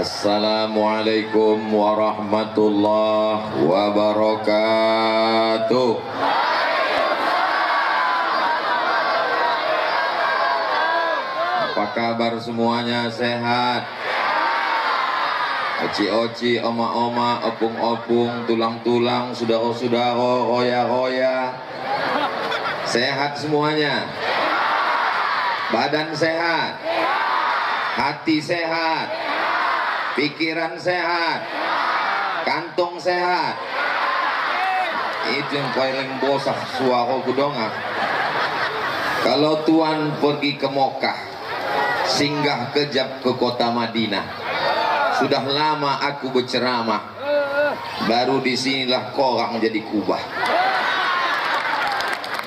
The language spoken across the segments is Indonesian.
Assalamualaikum warahmatullahi wabarakatuh. Apa kabar semuanya, sehat? Oci-oci, oma-oma, opung-opung, tulang-tulang, sudaro-sudaro, hoya-hoya, sehat semuanya? Badan sehat? Hati sehat? Pikiran sehat? Kantong sehat? Itu yang paling bosak suara kudongak. Kalau Tuhan pergi ke Mokkah, singgah kejap ke kota Madinah, sudah lama aku berceramah, baru disinilah korang jadi kubah.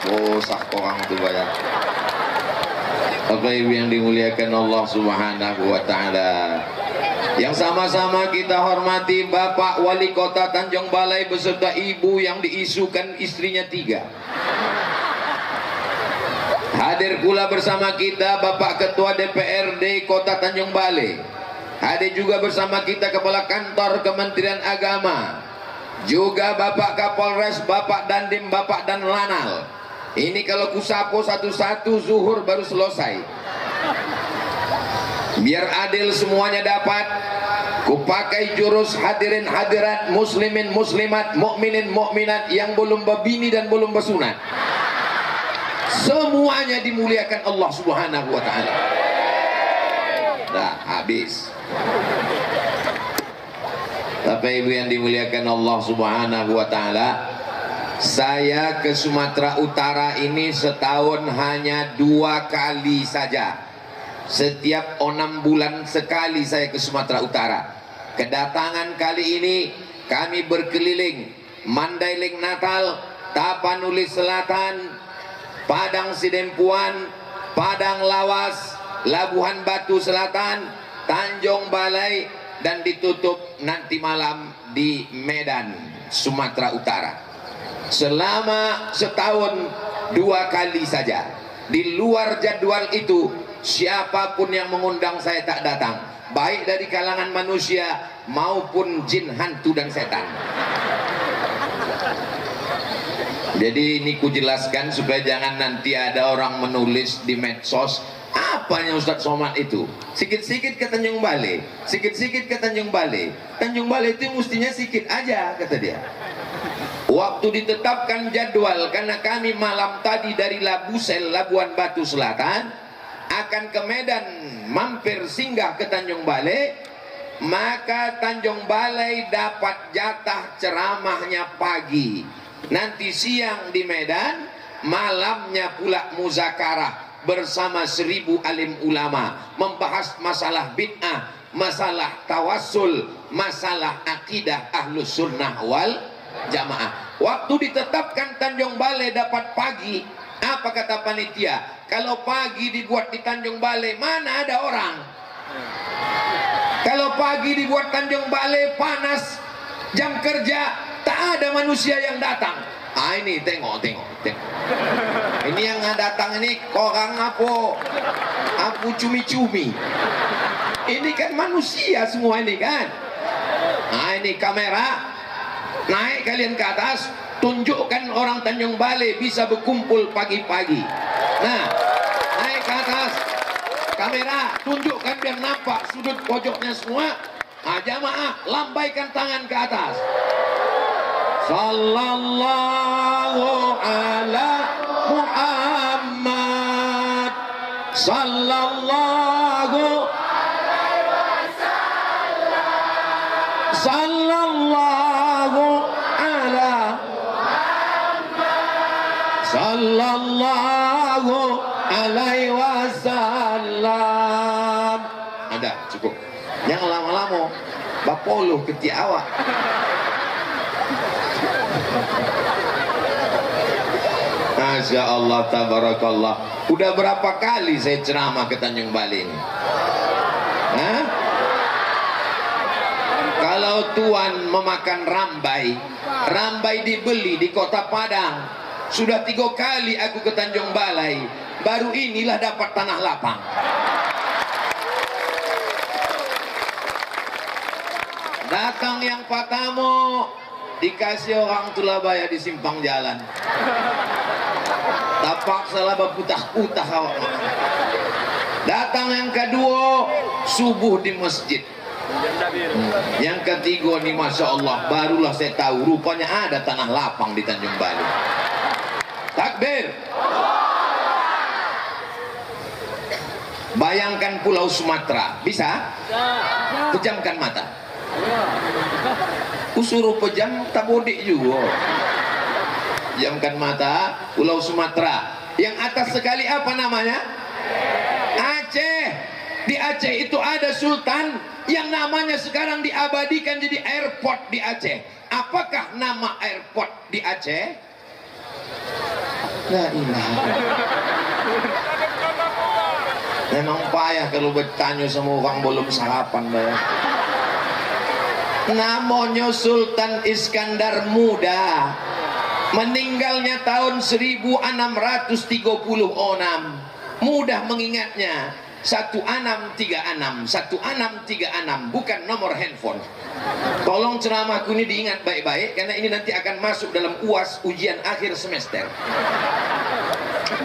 Bosak korang itu banyak. Bapak Ibu yang dimuliakan Allah Subhanahu wa Ta'ala, yang sama-sama kita hormati Bapak Wali Kota Tanjung Balai beserta Ibu yang diisukan istrinya 3. Hadir pula bersama kita Bapak Ketua DPRD Kota Tanjung Balai. Hadir juga bersama kita Kepala Kantor Kementerian Agama, juga Bapak Kapolres, Bapak Dandim, Bapak Dan Lanal. Ini kalau kusapo satu-satu zuhur baru selesai. Biar adil semuanya dapat, kupakai jurus hadirin hadirat, muslimin muslimat, mukminin mukminat yang belum berbini dan belum bersunat. Semuanya dimuliakan Allah Subhanahu wa Ta'ala. Dah habis. Bapak Ibu yang dimuliakan Allah Subhanahu wa Ta'ala, saya ke Sumatera Utara ini setahun hanya 2 kali saja. Setiap 6 bulan sekali saya ke Sumatera Utara. Kedatangan kali ini kami berkeliling Mandailing Natal, Tapanuli Selatan, Padang Sidempuan, Padang Lawas, Labuhan Batu Selatan, Tanjung Balai, dan ditutup nanti malam di Medan, Sumatera Utara. Selama setahun 2 kali saja. Di luar jadwal itu, siapapun yang mengundang saya tak datang, baik dari kalangan manusia maupun jin, hantu dan setan. Jadi ini kujelaskan supaya jangan nanti ada orang menulis di medsos, apanya Ustadz Somad itu sikit-sikit ke Tanjung Balai, sikit-sikit ke Tanjung Balai. Tanjung Balai itu mestinya sikit aja, kata dia. Waktu ditetapkan jadwal, karena kami malam tadi dari Labusel, Labuan Batu Selatan, akan ke Medan, mampir singgah ke Tanjung Balai, maka Tanjung Balai dapat jatah ceramahnya pagi. Nanti siang di Medan, malamnya pula muzakarah bersama 1000 alim ulama, membahas masalah bid'ah, masalah tawassul, masalah akidah ahlus sunnah wal jamaah. Waktu ditetapkan Tanjung Balai dapat pagi, apa kata panitia? Kalau pagi dibuat di Tanjung Balai, mana ada orang? Kalau pagi dibuat Tanjung Balai panas, jam kerja, tak ada manusia yang datang. Ah ini tengok. Ini yang datang ini orang apa cumi-cumi. Ini kan manusia semua ini kan. Nah ini kamera, naik kalian ke atas, tunjukkan orang Tanjung Balai bisa berkumpul pagi-pagi. Nah, naik ke atas, kamera, tunjukkan biar nampak sudut pojoknya semua. Nah, jamaah, lambaikan tangan ke atas. Sallallahu ala Muhammad, sallallahu alaihi wasallam, sallallahu ala Muhammad, sallallahu alaihi wasallam. Ada cukup, jangan lama-lama bapoluh keti awak. Masya Allah, tabarakallah. Udah berapa kali saya ceramah ke Tanjung Balai ini? Hah? Kalau Tuhan memakan rambai, rambai dibeli di kota Padang. Sudah 3 kali aku ke Tanjung Balai, baru inilah dapat tanah lapang. Datang yang Patamo, dikasih orang Tulabaya di simpang jalan. Tapak salah berputah-putah awak. Datang yang kedua, subuh di masjid. Yang ketiga nih, Masya Allah, barulah saya tahu rupanya ada tanah lapang di Tanjung Bali. Takbir. Bayangkan Pulau Sumatera, bisa? Pejamkan mata. Suruh pejam tak bodik juga. Pejamkan mata. Pulau Sumatera. Yang atas sekali apa namanya? Aceh. Di Aceh itu ada sultan yang namanya sekarang diabadikan jadi airport di Aceh. Apakah nama airport di Aceh? La ilaha. Memang payah kalau bertanya sama orang belum sarapan, bayar. Namanya Sultan Iskandar Muda, meninggalnya tahun 1636. Mudah mengingatnya, 1636, 1636, bukan nomor handphone. Tolong ceramahku ini diingat baik-baik, karena ini nanti akan masuk dalam UAS ujian akhir semester.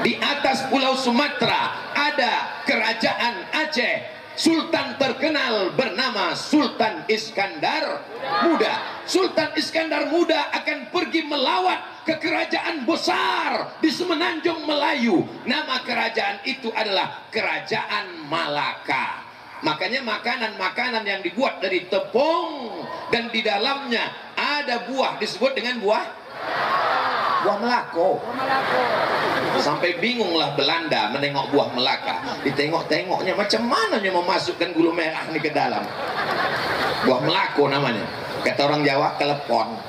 Di atas Pulau Sumatera ada kerajaan Aceh. Sultan terkenal bernama Sultan Iskandar Muda. Sultan Iskandar Muda akan pergi melawat ke kerajaan besar di Semenanjung Melayu. Nama kerajaan itu adalah Kerajaan Malaka. Makanya makanan-makanan yang dibuat dari tepung dan di dalamnya ada buah disebut dengan buah Melako. Sampai bingunglah Belanda menengok buah Melaka. Ditengok-tengoknya macam mana dia memasukkan gula merah ini ke dalam. Buah Melako namanya. Kata orang Jawa, kelepon.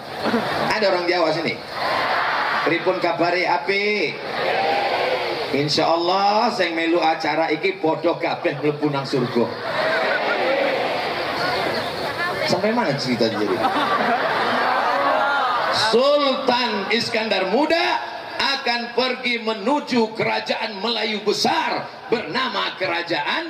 Ada orang Jawa sini? Pripun kabare api? Insya Allah saya melu acara iki podo kabeh mlebu nang surga. Sampai mana cerita jadi? Sultan Iskandar Muda akan pergi menuju kerajaan Melayu besar bernama Kerajaan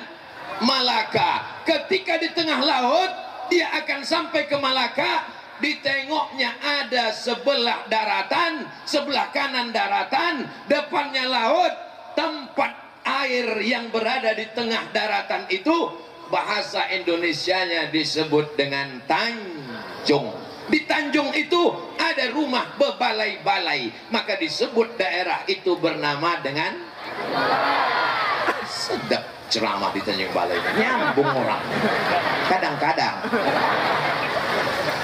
Malaka. Ketika di tengah laut, dia akan sampai ke Malaka. Ditengoknya ada sebelah daratan, sebelah kanan daratan, depannya laut. Tempat air yang berada di tengah daratan itu bahasa Indonesianya disebut dengan Tanjung. Di Tanjung itu ada rumah bebalai-balai, maka disebut daerah itu bernama dengan sedap ceramah di Tanjung Balai, nyambung orang kadang-kadang.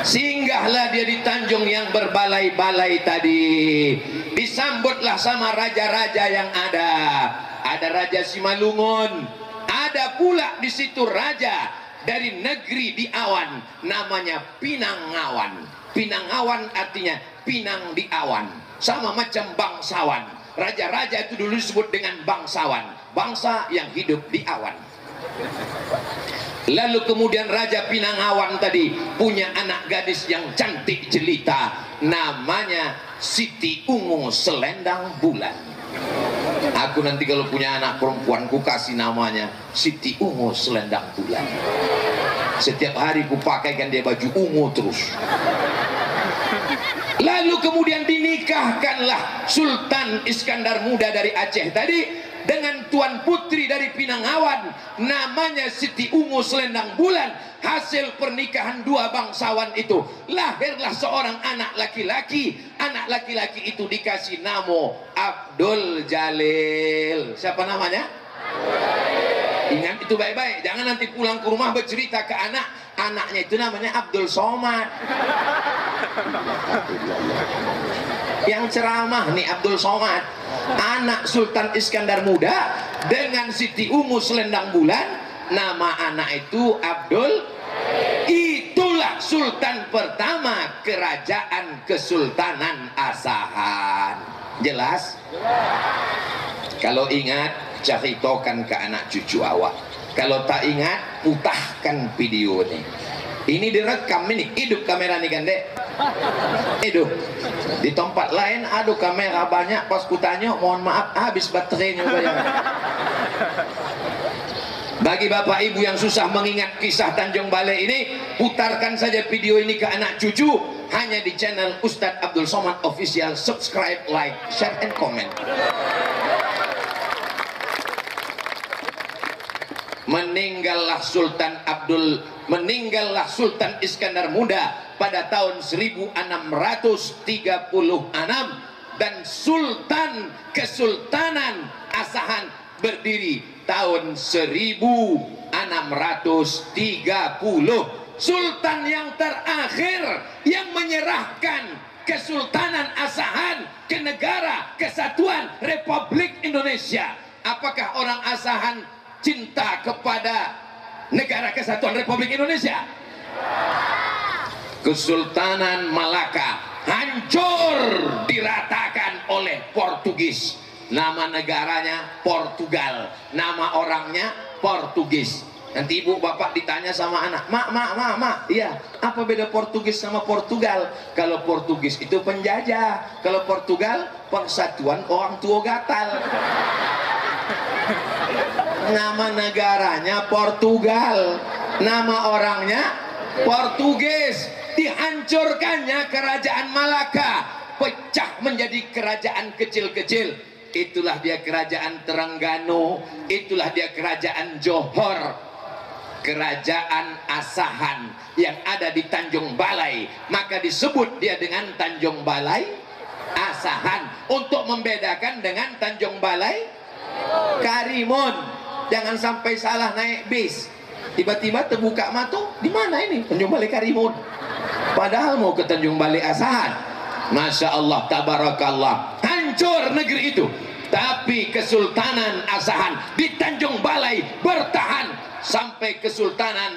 Singgahlah dia di Tanjung yang berbalai-balai tadi, disambutlah sama raja-raja yang ada. Ada Raja Simalungun, ada pula di situ raja dari negeri di awan, namanya Pinangawan. Pinangawan artinya pinang di awan, sama macam bangsawan. Raja-raja itu dulu disebut dengan bangsawan, bangsa yang hidup di awan. Lalu kemudian Raja Pinangawan tadi punya anak gadis yang cantik jelita, namanya Siti Ungu Selendang Bulan. Aku nanti kalau punya anak perempuan ku kasih namanya Siti Ungu Selendang Bulan. Setiap hari ku pakaikan dia baju ungu terus. Lalu kemudian dinikahkanlah Sultan Iskandar Muda dari Aceh tadi dengan tuan putri dari Pinangawan, namanya Siti Ungu Selendang Bulan. Hasil pernikahan dua bangsawan itu lahirlah seorang anak laki-laki. Anak laki-laki itu dikasih nama Abdul Jalil. Siapa namanya? Ingat itu baik-baik, jangan nanti pulang ke rumah bercerita ke anak, anaknya itu namanya Abdul Somad. Yang ceramah nih Abdul Somad, anak Sultan Iskandar Muda dengan Siti Ungu Selendang Bulan, nama anak itu Abdul. Itulah Sultan pertama Kerajaan Kesultanan Asahan. Jelas? Kalau ingat, ceritakan ke anak cucu awak. Kalau tak ingat, putahkan video ini. Ini direkam ini, hidup kamera nih kan dek. Hidup. Di tempat lain ada kamera banyak, pas kutanya mohon maaf habis baterainya. Bagi bapak ibu yang susah mengingat kisah Tanjung Balai ini, putarkan saja video ini ke anak cucu hanya di channel Ustadz Abdul Somad Official. Subscribe, like, share, and comment. Meninggallah Sultan Iskandar Muda pada tahun 1636 dan Kesultanan Asahan berdiri tahun 1630. Sultan yang terakhir yang menyerahkan Kesultanan Asahan ke Negara Kesatuan Republik Indonesia. Apakah orang Asahan cinta kepada Negara Kesatuan Republik Indonesia? Kesultanan Malaka hancur diratakan oleh Portugis. Nama negaranya Portugal, nama orangnya Portugis. Nanti ibu bapak ditanya sama anak, mak, iya, apa beda Portugis sama Portugal? Kalau Portugis itu penjajah, kalau Portugal persatuan orang tua gatal. Nama negaranya Portugal, nama orangnya Portugis. Dihancurkannya kerajaan Malaka, pecah menjadi kerajaan kecil-kecil. Itulah dia kerajaan Terengganu, itulah dia kerajaan Johor, kerajaan Asahan yang ada di Tanjung Balai. Maka disebut dia dengan Tanjung Balai Asahan, untuk membedakan dengan Tanjung Balai Karimun. Jangan sampai salah naik bis, tiba-tiba terbuka mata, di mana ini? Tanjung Balai Karimun, padahal mau ke Tanjung Balai Asahan. Masya Allah, tabarakallah, hancur negeri itu. Tapi Kesultanan Asahan di Tanjung Balai bertahan sampai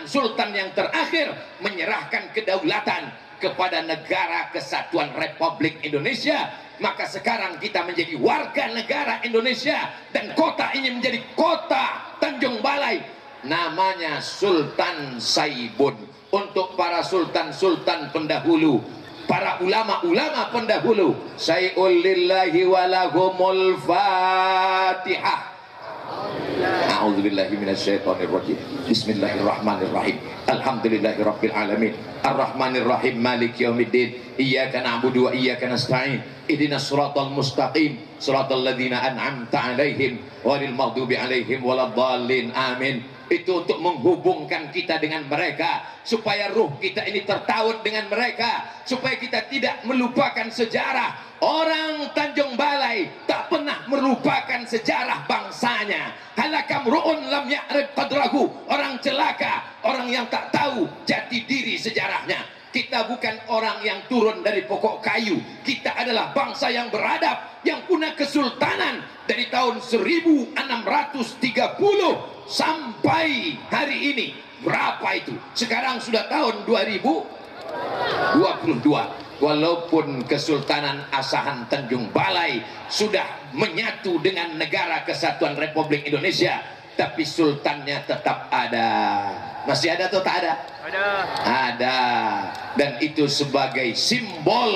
Sultan yang terakhir menyerahkan kedaulatan kepada Negara Kesatuan Republik Indonesia. Maka sekarang kita menjadi warga negara Indonesia dan kota ini menjadi kota Tanjung Balai. Namanya Sultan Saibun. Untuk para sultan-sultan pendahulu, para ulama-ulama pendahulu, Sayyul lillahi walahumul Fatihah. A'udzubillahi minasyaitonirrajim. Bismillahirrahmanirrahim. Alhamdulillahirabbil alamin. Arrahmanirrahim. Maliki yaumiddin. Iyyaka na'budu wa iyyaka nasta'in. Ihdinas siratal mustaqim. Siratal ladzina an'amta 'alaihim ghairil maghdubi 'alaihim waladdallin. Amin. Itu untuk menghubungkan kita dengan mereka, supaya ruh kita ini tertaut dengan mereka, supaya kita tidak melupakan sejarah. Orang Tanjung Balai tak pernah melupakan sejarah bangsanya. Halakam ru'un lam ya'rif qadrahu. Orang celaka, orang yang tak tahu jati diri sejarahnya. Kita bukan orang yang turun dari pokok kayu. Kita adalah bangsa yang beradab, yang punya kesultanan dari tahun 1630 sampai hari ini. Berapa itu? Sekarang sudah tahun 2022. Walaupun Kesultanan Asahan Tanjung Balai sudah menyatu dengan Negara Kesatuan Republik Indonesia, tapi sultannya tetap ada. Masih ada atau tak ada? Ada. Dan itu sebagai simbol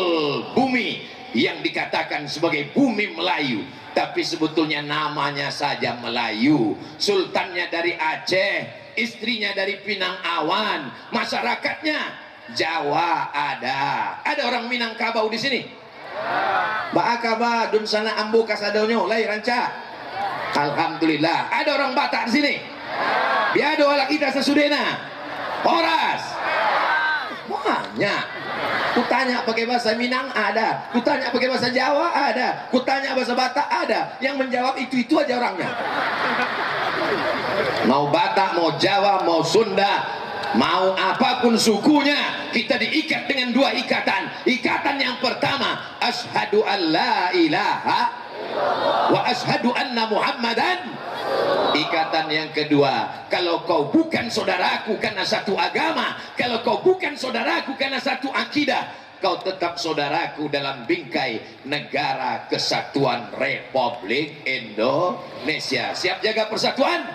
bumi yang dikatakan sebagai bumi Melayu, tapi sebetulnya namanya saja Melayu. Sultannya dari Aceh, istrinya dari Pinang-Awan, masyarakatnya Jawa ada. Ada orang Minangkabau di sini? Baakaba dun sana ambu kasadonyo lai ranca. Alhamdulillah. Ada orang Batak di sini? Biado ala kita sesudena. Horas. Banyak. Kutanya pakai bahasa Minang ada, kutanya pakai bahasa Jawa ada, kutanya bahasa Batak ada. Yang menjawab itu aja orangnya. Mau Batak, mau Jawa, mau Sunda, mau apapun sukunya, kita diikat dengan dua ikatan. Ikatan yang pertama, asyhadu an la ilaha wa asyhadu anna Muhammadan. Ikatan yang kedua, kalau kau bukan saudaraku karena satu agama, kalau kau bukan saudaraku karena satu akidah, kau tetap saudaraku dalam bingkai Negara Kesatuan Republik Indonesia. Siap jaga persatuan?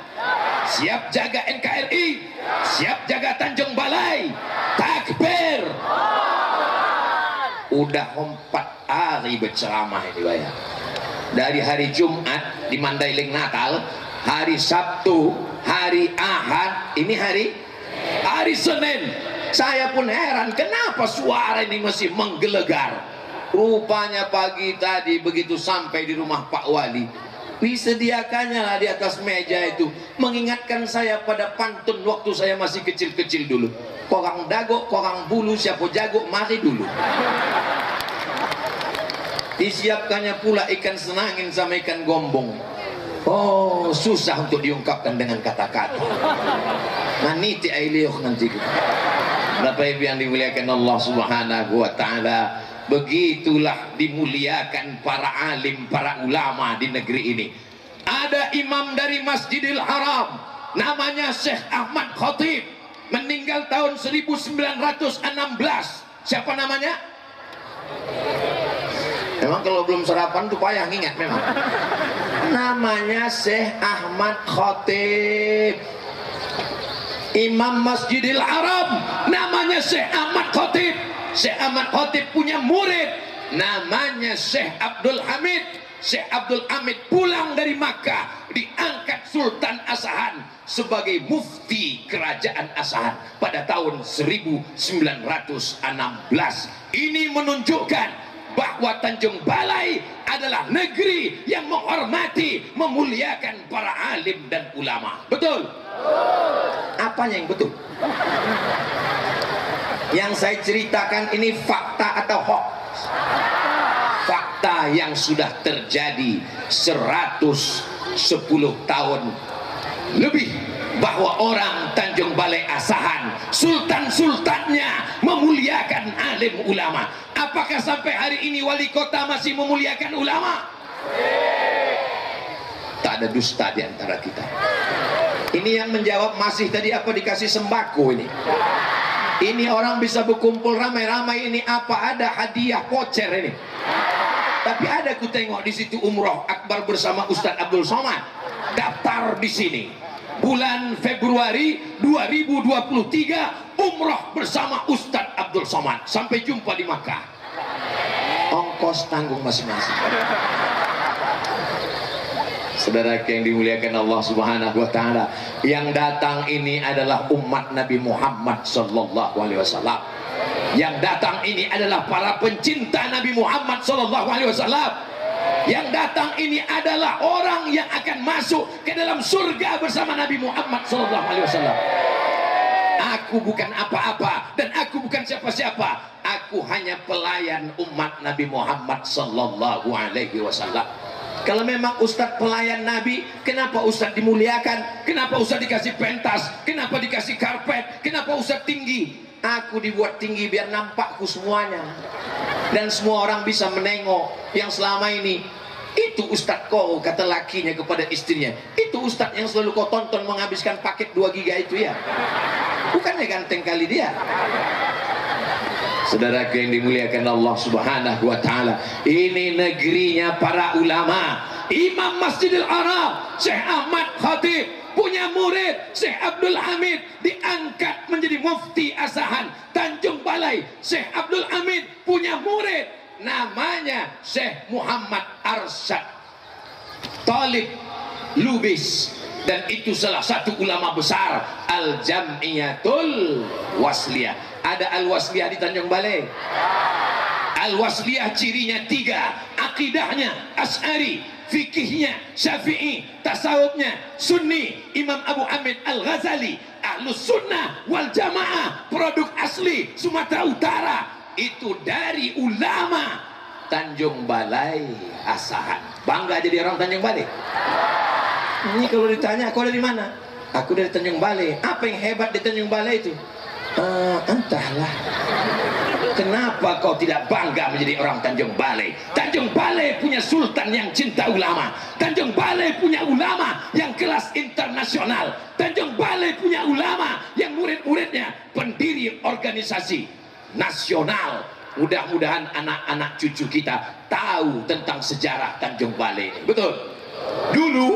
Siap jaga NKRI? Siap jaga Tanjung Balai? Takbir! Udah 4 hari berceramah ini bayar. Dari hari Jumat di Mandailing Natal, hari Sabtu, hari Ahad, ini hari Senin. Saya pun heran kenapa suara ini masih menggelegar. Rupanya pagi tadi begitu sampai di rumah Pak Wali, disediakannya lah di atas meja itu mengingatkan saya pada pantun waktu saya masih kecil-kecil dulu. Korang dago, korang bulu, siapa jago mari dulu. Disiapkannya pula ikan senangin sama ikan gombong. Oh, susah untuk diungkapkan dengan kata-kata. Maniti ailiyuh nanti. Bapak Ibu yang dimuliakan Allah Subhanahu wa taala, begitulah dimuliakan para alim, para ulama di negeri ini. Ada imam dari Masjidil Haram, namanya Syekh Ahmad Khatib, meninggal tahun 1916. Siapa namanya? Memang kalau belum sarapan tuh payah ingat memang. Namanya Syekh Ahmad Khatib, Imam Masjidil Haram, namanya Syekh Ahmad Khatib. Syekh Ahmad Khatib punya murid namanya Syekh Abdul Hamid. Syekh Abdul Hamid pulang dari Makkah, diangkat Sultan Asahan sebagai mufti kerajaan Asahan pada tahun 1916. Ini menunjukkan bahwa Tanjung Balai adalah negeri yang menghormati, memuliakan para alim dan ulama. Betul? Apanya yang betul? Yang saya ceritakan ini fakta atau hoax? Fakta yang sudah terjadi 110 tahun lebih, bahwa orang Tanjung Balai Asahan, sultan-sultannya memuliakan alim ulama. Apakah sampai hari ini wali kota masih memuliakan ulama? Tak ada dusta di antara kita. Ini yang menjawab masih tadi apa dikasih sembako ini. Ini orang bisa berkumpul ramai-ramai ini apa ada hadiah voucher ini. Tapi ada ku tengok di situ umroh akbar bersama Ustadz Abdul Somad. Daftar di sini. Bulan Februari 2023 umroh bersama Ustadz Abdul Somad. Sampai jumpa di Makkah. Ongkos tanggung masing-masing. Saudara yang dimuliakan Allah Subhanahu wa taala, yang datang ini adalah umat Nabi Muhammad sallallahu alaihi wasallam. Yang datang ini adalah para pencinta Nabi Muhammad sallallahu alaihi wasallam. Yang datang ini adalah orang yang akan masuk ke dalam surga bersama Nabi Muhammad sallallahu alaihi wasallam. Aku bukan apa-apa dan aku bukan siapa-siapa. Aku hanya pelayan umat Nabi Muhammad sallallahu alaihi wasallam. Kalau memang Ustadz pelayan Nabi, kenapa Ustadz dimuliakan? Kenapa Ustadz dikasih pentas? Kenapa dikasih karpet? Kenapa Ustadz tinggi? Aku dibuat tinggi biar nampakku semuanya, dan semua orang bisa menengok. Yang selama ini, itu Ustadz kau, kata lakinya kepada istrinya, itu Ustadz yang selalu kau tonton menghabiskan paket 2 giga itu ya. Bukannya ganteng kali dia. Saudara yang dimuliakan Allah Subhanahu wa taala, ini negerinya para ulama. Imam Masjidil Haram Syekh Ahmad Khatib punya murid Syekh Abdul Hamid, diangkat menjadi mufti Asahan Tanjung Balai. Syekh Abdul Hamid punya murid namanya Syekh Muhammad Arsyad Talib Lubis, dan itu salah satu ulama besar Al-Jam'iyatul Wasliyah. Ada Al-Wasliyah di Tanjung Balai. Al-Wasliyah cirinya 3, akidahnya Asy'ari, fikihnya Syafi'i, tasawufnya Sunni. Imam Abu Hamid Al-Ghazali Ahlus Sunnah wal Jamaah, produk asli Sumatera Utara. Itu dari ulama Tanjung Balai Asahan. Bangga jadi orang Tanjung Balai. Ini kalau ditanya, kau dari mana? Aku dari Tanjung Balai. Apa yang hebat di Tanjung Balai itu? Entahlah. Kenapa kau tidak bangga menjadi orang Tanjung Balai? Tanjung Balai punya sultan yang cinta ulama. Tanjung Balai punya ulama yang kelas internasional. Tanjung Balai punya ulama yang murid-muridnya pendiri organisasi nasional. Mudah-mudahan anak-anak cucu kita tahu tentang sejarah Tanjung Balai ini. Betul? Dulu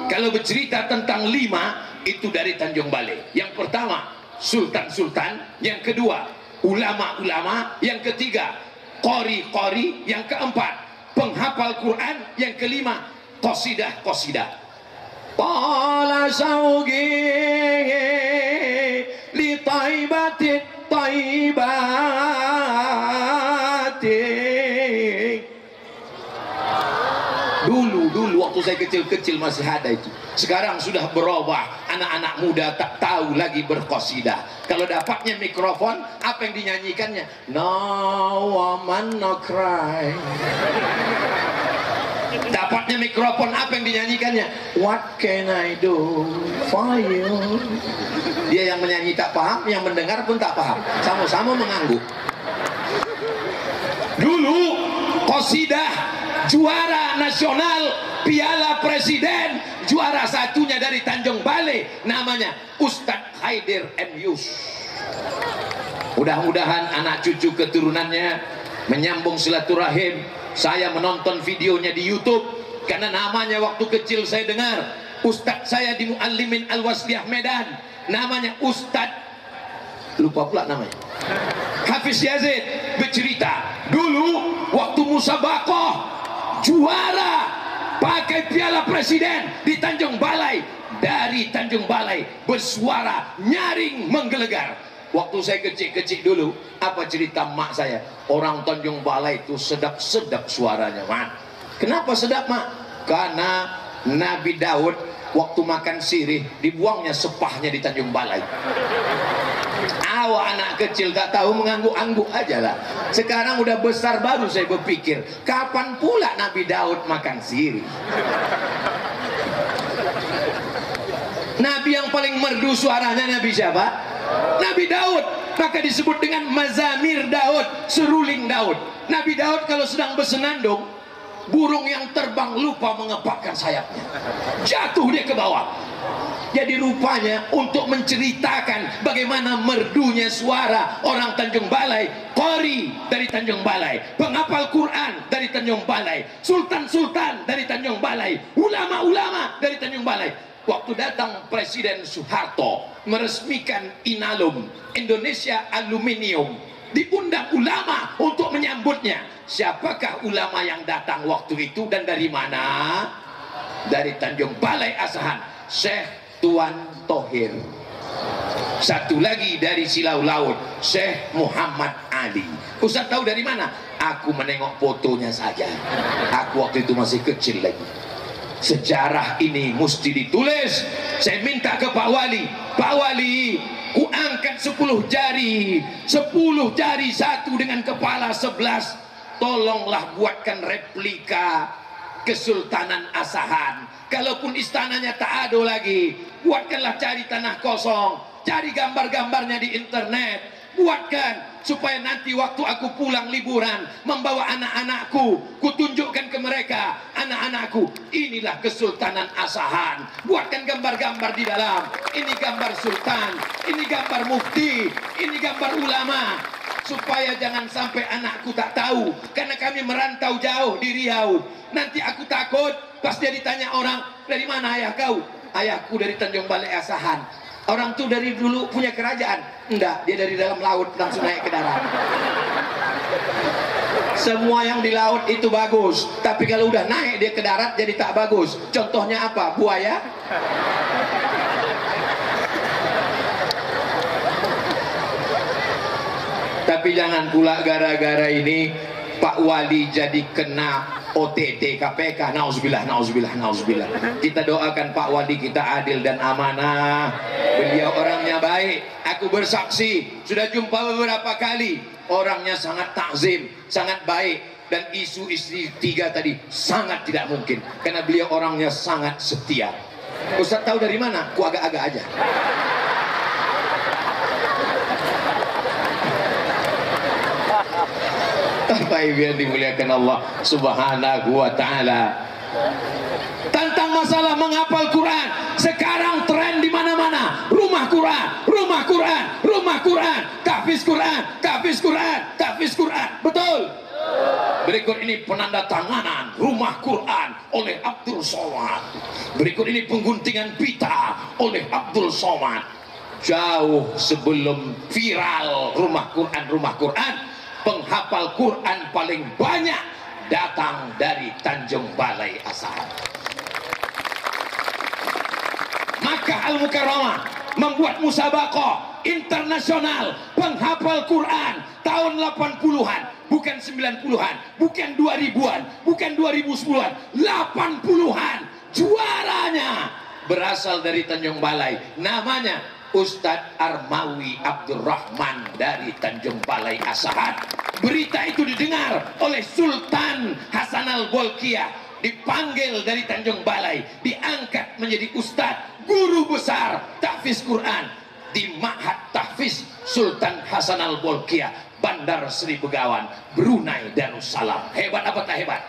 kalau bercerita tentang 5 itu dari Tanjung Balai. Yang pertama sultan-sultan, yang kedua ulama-ulama, yang ketiga qori-qori, yang keempat penghafal Quran, yang kelima qasidah-qasidah. Tala saugi li taibatit taibati. Dulu waktu saya kecil-kecil masih ada itu. Sekarang sudah berubah. Anak-anak muda tak tahu lagi berqasidah. Kalau dapatnya mikrofon, apa yang dinyanyikannya? No woman no cry. Dapatnya mikrofon, apa yang dinyanyikannya? What can I do for you? Dia yang menyanyi tak paham, yang mendengar pun tak paham. Sama-sama mengangguk. Dulu qasidah juara nasional Piala Presiden, juara satunya dari Tanjung Balai, namanya Ustadz Haidir M. Yus. Mudah-mudahan anak cucu keturunannya menyambung silaturahim. Saya menonton videonya di YouTube karena namanya waktu kecil saya dengar. Ustadz saya di Muallimin Al-Wasliyah Medan, namanya Ustadz, lupa pula namanya, Hafiz Yazid, bercerita dulu waktu musabaqah juara pakai Piala Presiden di Tanjung Balai, dari Tanjung Balai bersuara nyaring menggelegar. Waktu saya kecil-kecil dulu, apa cerita mak saya? Orang Tanjung Balai itu sedap-sedap suaranya, mak. Kenapa sedap, mak? Karena Nabi Daud waktu makan sirih dibuangnya sepahnya di Tanjung Balai. Awak anak kecil tak tahu, mengangguk-angguk aja lah. Sekarang udah besar baru saya berpikir, kapan pula Nabi Daud makan sirih? Nabi yang paling merdu suaranya Nabi siapa? Nabi Daud. Maka disebut dengan mazamir Daud, seruling Daud. Nabi Daud kalau sedang bersenandung, burung yang terbang lupa mengepakkan sayapnya, jatuh dia ke bawah. Jadi rupanya untuk menceritakan bagaimana merdunya suara orang Tanjung Balai, qari dari Tanjung Balai, penghafal Quran dari Tanjung Balai, sultan-sultan dari Tanjung Balai, ulama-ulama dari Tanjung Balai. Waktu datang Presiden Soeharto meresmikan Inalum, Indonesia Aluminium, diundang ulama untuk menyambutnya. Siapakah ulama yang datang waktu itu dan dari mana? Dari Tanjung Balai Asahan, Syekh Tuan Tohir. Satu lagi dari Silau Laut, Syekh Muhammad Ali. Ustaz tahu dari mana? Aku menengok fotonya saja. Aku waktu itu masih kecil lagi. Sejarah ini mesti ditulis. Saya minta ke Pak Wali, Pak Wali, ku angkat 10 jari, 10 jari satu dengan kepala 11. Tolonglah buatkan replika Kesultanan Asahan. Kalaupun istananya tak ada lagi, buatkanlah, cari tanah kosong, cari gambar-gambarnya di internet, buatkan supaya nanti waktu aku pulang liburan membawa anak-anakku, kutunjukkan ke mereka, anak-anakku, inilah Kesultanan Asahan. Buatkan gambar-gambar di dalam. Ini gambar sultan, ini gambar mufti, ini gambar ulama, supaya jangan sampai anakku tak tahu, karena kami merantau jauh di Riau. Nanti aku takut pas dia ditanya orang, dari mana ayah kau? Ayahku dari Tanjung Balai Asahan. Orang tuh dari dulu punya kerajaan? Enggak, dia dari dalam laut langsung naik ke darat. Semua yang di laut itu bagus, tapi kalau udah naik dia ke darat jadi tak bagus. Contohnya apa? Buaya. Tapi jangan pula gara-gara ini Pak Wali jadi kena OTT KPK. Nauzubillah, nauzubillah, nauzubillah. Kita doakan Pak Wali kita adil dan amanah. Beliau orangnya baik. Aku bersaksi sudah jumpa beberapa kali. Orangnya sangat takzim, sangat baik. Dan isu istri 3 tadi sangat tidak mungkin, karena beliau orangnya sangat setia. Ustaz tahu dari mana? Ku agak-agak aja. Bapak Ibu yang dimuliakan Allah Subhanahu wa ta'ala. Tentang masalah menghafal Quran, sekarang tren di mana-mana, rumah Quran, rumah Quran, rumah Quran, tahfiz Quran, tahfiz Quran, tahfiz Quran. Betul? Berikut ini penandatanganan rumah Quran oleh Abdul Somad. Berikut ini pengguntingan pita oleh Abdul Somad. Jauh sebelum viral rumah Quran, penghafal Quran paling banyak datang dari Tanjung Balai Asahan. Makkah Al-Mukarramah membuat musabaqah internasional penghafal Quran tahun 80-an, bukan 90-an, bukan 2000-an, bukan 2010-an, 80-an. Juaranya berasal dari Tanjung Balai, namanya Ustadz Armawi Abdurrahman dari Tanjung Balai Asahan. Berita itu didengar oleh Sultan Hasanal Bolkiah, dipanggil dari Tanjung Balai, diangkat menjadi Ustadz guru besar tahfiz Quran di Ma'had Tahfiz Sultan Hasanal Bolkiah, Bandar Sri Begawan, Brunei Darussalam. Hebat apa tak hebat?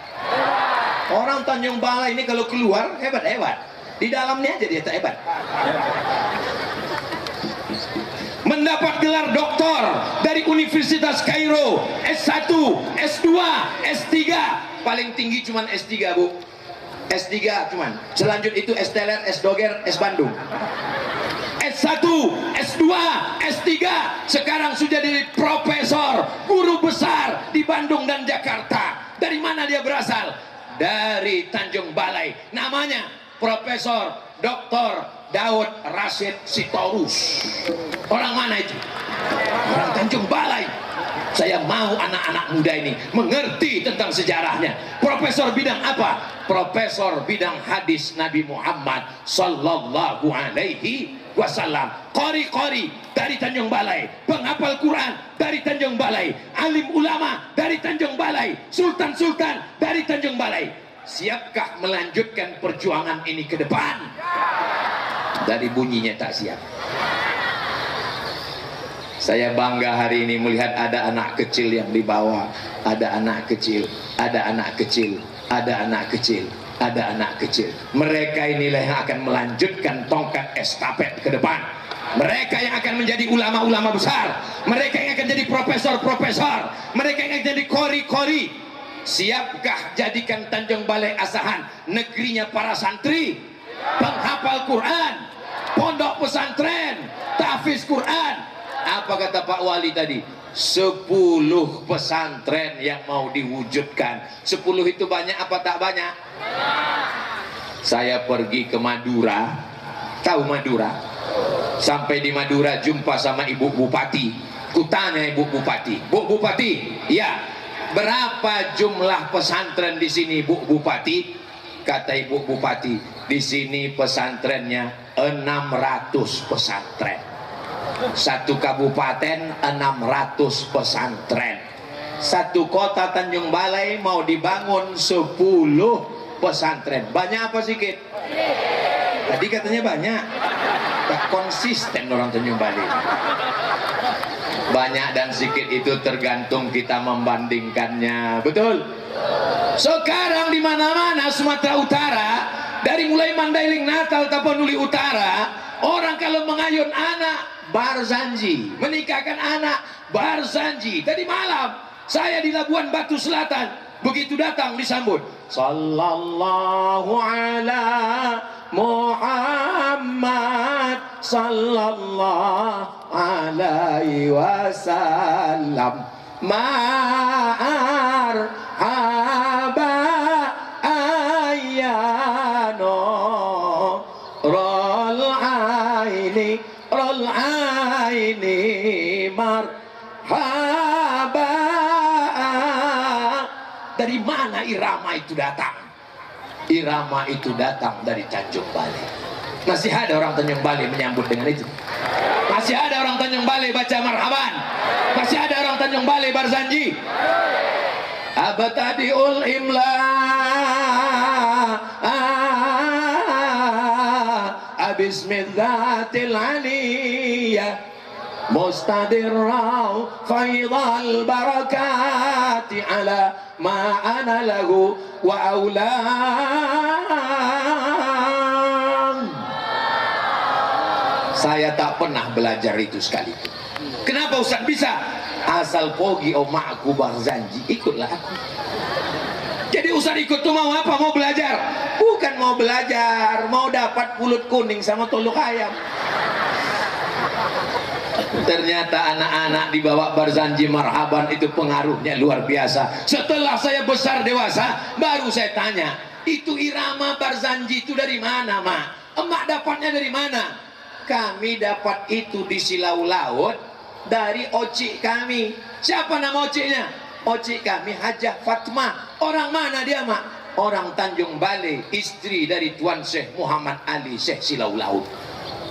Orang Tanjung Balai ini kalau keluar hebat-hebat, di dalamnya aja dia tak hebat. Mendapat gelar doktor dari Universitas Kairo, S1, S2, S3, paling tinggi cuman S3 bu, S3 cuman, selanjut itu S teler, S doger, S Bandung, S1, S2, S3, sekarang sudah jadi profesor, guru besar di Bandung dan Jakarta. Dari mana dia berasal? Dari Tanjung Balai, namanya Profesor Dr. Daud Rashid Sitorus. Orang mana itu? Orang Tanjung Balai. Saya mau anak-anak muda ini mengerti tentang sejarahnya. Profesor bidang apa? Profesor bidang hadis Nabi Muhammad sallallahu alaihi wasallam. Qori-qori dari Tanjung Balai, penghafal Quran dari Tanjung Balai, alim ulama dari Tanjung Balai, sultan-sultan dari Tanjung Balai. Siapkah melanjutkan perjuangan ini ke depan? Dari bunyinya tak siap. Saya bangga hari ini melihat ada anak kecil yang dibawa, ada anak kecil, ada anak kecil, ada anak kecil, ada anak kecil. Mereka inilah yang akan melanjutkan tongkat estafet ke depan. Mereka yang akan menjadi ulama-ulama besar, mereka yang akan jadi profesor-profesor, mereka yang akan jadi kori-kori. Siapkah jadikan Tanjung Balai Asahan negerinya para santri, penghafal Quran, pondok pesantren, tahfiz Quran? Apa kata Pak Wali tadi? 10 pesantren yang mau diwujudkan. 10 itu banyak apa tak banyak? Saya pergi ke Madura. Tahu Madura? Sampai di Madura jumpa sama Ibu Bupati. Kutanya Ibu Bupati, Bu Bupati, ya, berapa jumlah pesantren di sini Bu Bupati? Kata Ibu Bupati, di sini pesantrennya 600 pesantren. Satu kabupaten 600 pesantren. Satu kota Tanjung Balai mau dibangun 10 pesantren. Banyak apa sedikit? Tadi katanya banyak. Tak konsisten orang Tanjung Balai. Banyak dan sedikit itu tergantung kita membandingkannya. Betul? Sekarang di mana-mana Sumatera Utara, dari mulai Mandailing, Natal, Tapanuli Utara, orang kalau mengayun anak barzanji, menikahkan anak barzanji. Tadi malam saya di Labuan Batu Selatan, begitu datang disambut, sallallahu ala Muhammad sallallahu alaihi wasallam, marhaba ayyano rol aini rol aini marhaba. Dari mana irama itu datang? Irama itu datang dari Tanjung Balai. Masih ada orang Tanjung Balai menyambut dengan itu. Masih ada orang Tanjung Balai baca marhaban. Masih ada orang Tanjung Balai barzanji. Abtadiul imla bismillatil aliyah mustadirrau faidal barakati ala ma ana lahu wa aulam. Saya tak pernah belajar itu sekalipun. Kenapa Ustaz bisa? Asal pogi omakku barzanji, ikutlah aku. Jadi Ustaz ikut tuh mau apa? Mau belajar? Bukan mau belajar, mau dapat pulut kuning sama telur ayam. Ternyata anak-anak dibawa barzanji marhaban itu pengaruhnya luar biasa. Setelah saya besar dewasa, baru saya tanya, itu irama barzanji itu dari mana, Mak? Emak dapatnya dari mana? Kami dapat itu di Silau Laut dari oci kami. Siapa nama ocinya? Oci kami Hajah Fatmah. Orang mana dia, Mak? Orang Tanjung Balai, istri dari Tuan Syekh Muhammad Ali Syekh Silau Laut.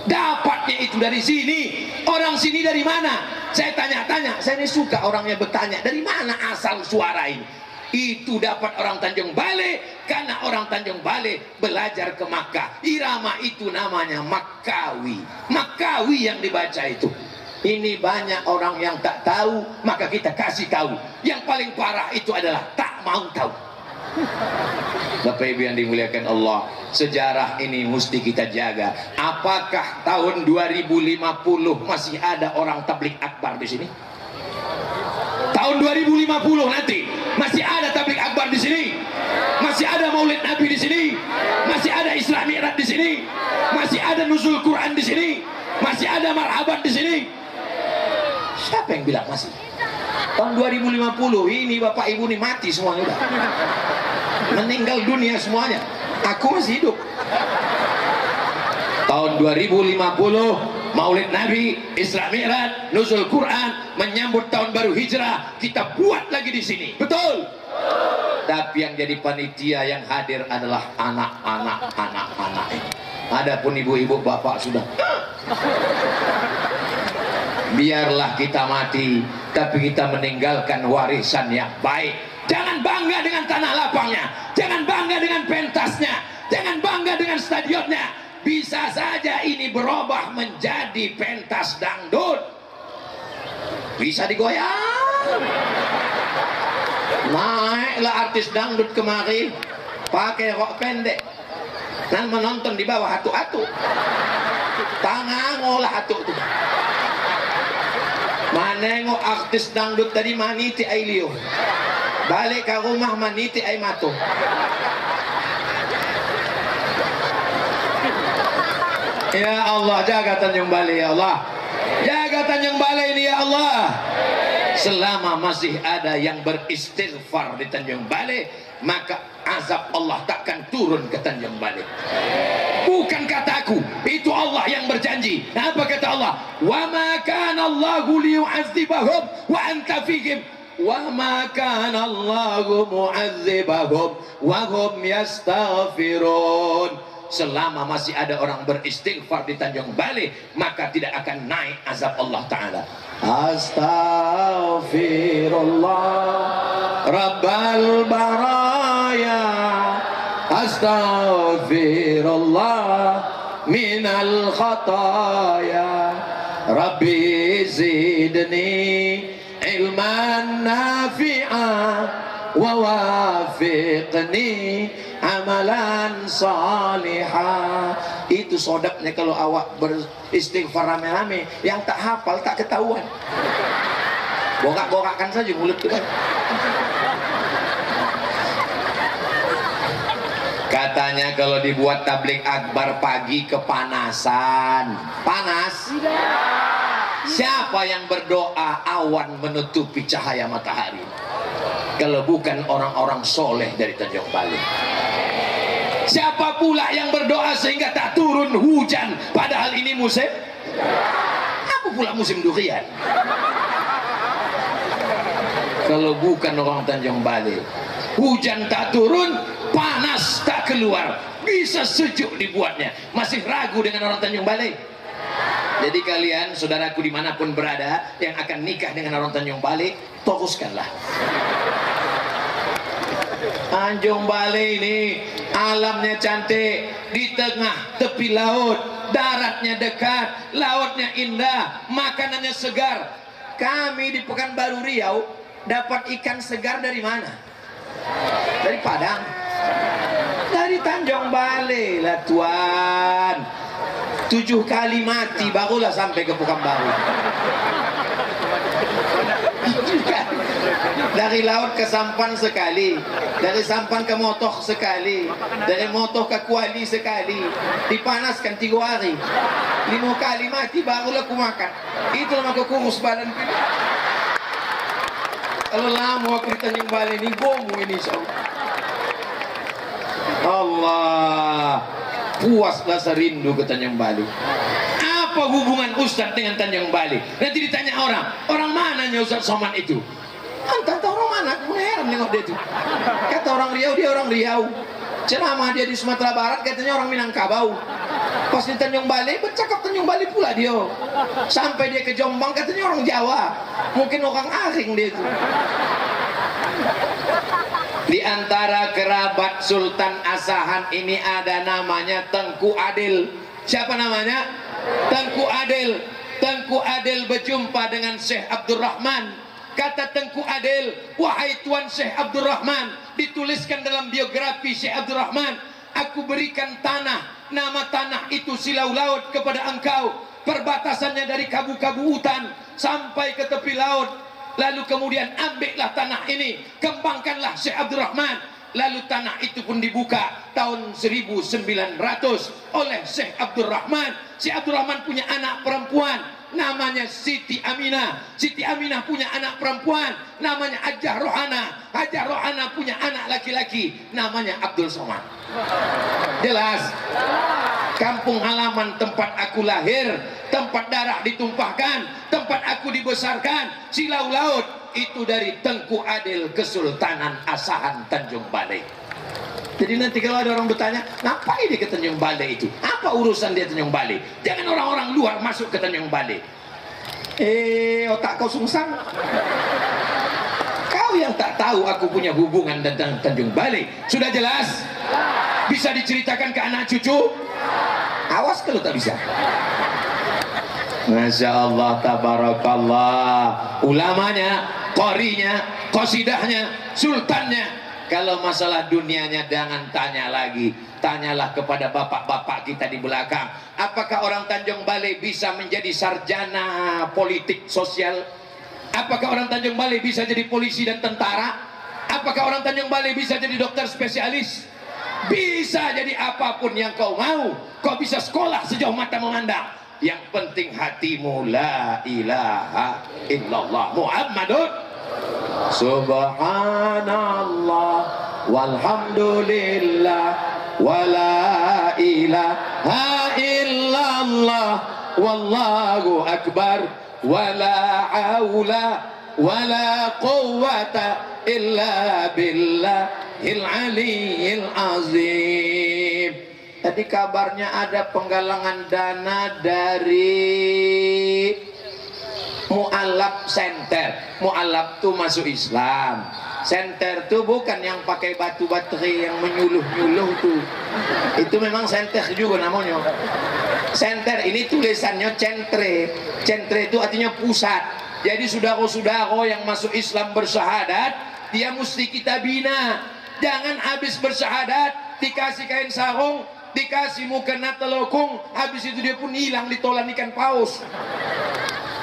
Dapatnya itu dari sini. Orang sini dari mana? Saya tanya-tanya. Saya ini suka orangnya bertanya, dari mana asal suara ini? Itu dapat orang Tanjung Balai, karena orang Tanjung Balai belajar ke Makkah. Irama itu namanya Makkawi. Makkawi yang dibaca itu. Ini banyak orang yang tak tahu, maka kita kasih tahu. Yang paling parah itu adalah tak mau tahu. Bapak Ibu yang dimuliakan Allah, sejarah ini mesti kita jaga. Apakah tahun 2050 masih ada orang tabligh akbar di sini? Tahun 2050 nanti masih ada tabligh akbar di sini? Masih ada Maulid Nabi di sini? Masih ada Isra Mi'raj di sini? Masih ada nuzul Quran di sini? Masih ada marhaban di sini? Siapa yang bilang masih? Tahun 2050 ini Bapak Ibu nih mati semuanya udah. Meninggal dunia semuanya. Aku masih hidup. Tahun 2050 Maulid Nabi, Isra Mi'raj, nuzul Quran, menyambut tahun baru hijrah, kita buat lagi di sini. Betul? Tapi yang jadi panitia yang hadir adalah anak-anak. Adapun ibu-ibu bapak sudah. Biarlah kita mati, tapi kita meninggalkan warisan yang baik. Jangan bangga dengan tanah lapangnya, jangan bangga dengan pentasnya, jangan bangga dengan stadionnya. Bisa saja ini berubah menjadi pentas dangdut. Bisa digoyang. Naiklah artis dangdut kemari, pakai rok pendek, dan menonton di bawah hatu-hatu. Tangangolah hatu itu. Manengok artis dangdut tadi maniti ailio. Balik ke rumah maniti ay mato. Ya Allah, jaga Tanjung Balai ya Allah. Jaga Tanjung Balai ini ya Allah. Selama masih ada yang beristighfar di Tanjung Balai, maka azab Allah takkan turun ke Tanjung Balai. Bukan kataku, itu Allah yang berjanji. Apa kata Allah? Wa ma kana Allahu liyu'adzibahum wa anta fihim. Wa ma kana Allahu mu'adzibahum wa hum yastaghfirun. Selama masih ada orang beristighfar di Tanjung Balai, maka tidak akan naik azab Allah Ta'ala. Astaghfirullah Rabbal baraya, astaghfirullah minal khataya, Rabbi zidni ilman nafi'a wa wafiqni amalan salihah. Itu sodaknya kalau awak beristighfar rame-rame, yang tak hafal tak ketahuan. Bongkak-bongkakan saja mulut kita. Katanya kalau dibuat tabligh akbar pagi kepanasan. Panas? Siapa yang berdoa awan menutupi cahaya matahari? Kalau bukan orang-orang soleh dari Tanjung Balai. Siapa pula yang berdoa sehingga tak turun hujan, padahal ini musim? Apa pula musim durian? Kalau bukan orang Tanjung Balai. Hujan tak turun, panas tak keluar, bisa sejuk dibuatnya. Masih ragu dengan orang Tanjung Balai? Jadi kalian, saudaraku dimanapun berada, yang akan nikah dengan orang Tanjung Balai, fokuskanlah. Tanjung Balai ini alamnya cantik, di tengah tepi laut, daratnya dekat, lautnya indah, makanannya segar. Kami di Pekanbaru Riau dapat ikan segar dari mana? Dari Padang. Dari Tanjung Balai lah Tuan. 7 kali mati barulah sampai ke Pekanbaru. Dari laut ke Sampan sekali, dari Sampan ke Motoh sekali, dari Motoh ke Kuali sekali, dipanaskan 3 hari, 5 kali mati barulah aku makan. Itulah maka kurus badan. Kalau lama aku di Tanjung Balai ini gomu ini, insyaallah. Allah. Puaslah serindu ke Tanjung Bali. Apa hubungan Ustadz dengan Tanjung Bali? Nanti ditanya orang mananya Ustadz Somad itu? Entah orang mana, aku heran nengok dia itu. Kata orang Riau, dia orang Riau. Ceramah dia di Sumatera Barat, katanya orang Minangkabau. Pas di Tanjung Bali, bercakap Tanjung Bali pula dia. Sampai dia ke Jombang, katanya orang Jawa. Mungkin orang asing dia itu. Di antara kerabat Sultan Asahan ini ada namanya Tengku Adil. Siapa namanya? Tengku Adil. Tengku Adil berjumpa dengan Syekh Abdurrahman. Kata Tengku Adil, wahai Tuan Syekh Abdurrahman, dituliskan dalam biografi Syekh Abdurrahman, aku berikan tanah, nama tanah itu Silau Laut kepada engkau, perbatasannya dari kabu-kabu hutan sampai ke tepi laut. Lalu kemudian ambillah tanah ini, kembangkanlah Syekh Abdurrahman. Lalu tanah itu pun dibuka tahun 1900 oleh Syekh Abdurrahman. Syekh Abdurrahman punya anak perempuan namanya Siti Aminah. Siti Aminah punya anak perempuan namanya Hajah Rohana. Hajah Rohana punya anak laki-laki namanya Abdul Somad. Jelas? Kampung halaman tempat aku lahir, tempat darah ditumpahkan, tempat aku dibesarkan, Silau Laut, itu dari Tengku Adil Kesultanan Asahan Tanjung Balai. Jadi nanti kalau ada orang bertanya, ngapain dia ke Tanjung Balai itu? Apa urusan dia Tanjung Balai? Jangan orang-orang luar masuk ke Tanjung Balai. Otak kau sungsang. Kau yang tak tahu aku punya hubungan dengan Tanjung Balai. Sudah jelas? Bisa diceritakan ke anak cucu? Awas kalau tak bisa. Masya Allah, tabarakallah. Ulamanya, qorinya, qasidahnya, sultannya. Kalau masalah dunianya jangan tanya lagi. Tanyalah kepada bapak-bapak kita di belakang. Apakah orang Tanjung Balai bisa menjadi sarjana politik sosial? Apakah orang Tanjung Balai bisa jadi polisi dan tentara? Apakah orang Tanjung Balai bisa jadi dokter spesialis? Bisa jadi apapun yang kau mau. Kau bisa sekolah sejauh mata memandang. Yang penting hatimu la ilaha illallah Muhammadun Subhanallah walhamdulillah wala ilaha illallah wallahu akbar wala haula wala quwwata illa billahil aliyyil azim. Tadi kabarnya ada penggalangan dana dari Mu'alaf Center. Mu'alaf tuh masuk Islam. Center tuh bukan yang pakai batu baterai yang menyuluh-nyuluh tuh. Itu memang center juga namanya. Center ini tulisannya centre. Centre itu artinya pusat. Jadi saudara-saudara yang masuk Islam bersyahadat, dia mesti kita bina. Jangan habis bersyahadat dikasih kain sarung, dikasih mukena telokung, habis itu dia pun hilang ditelan ikan paus.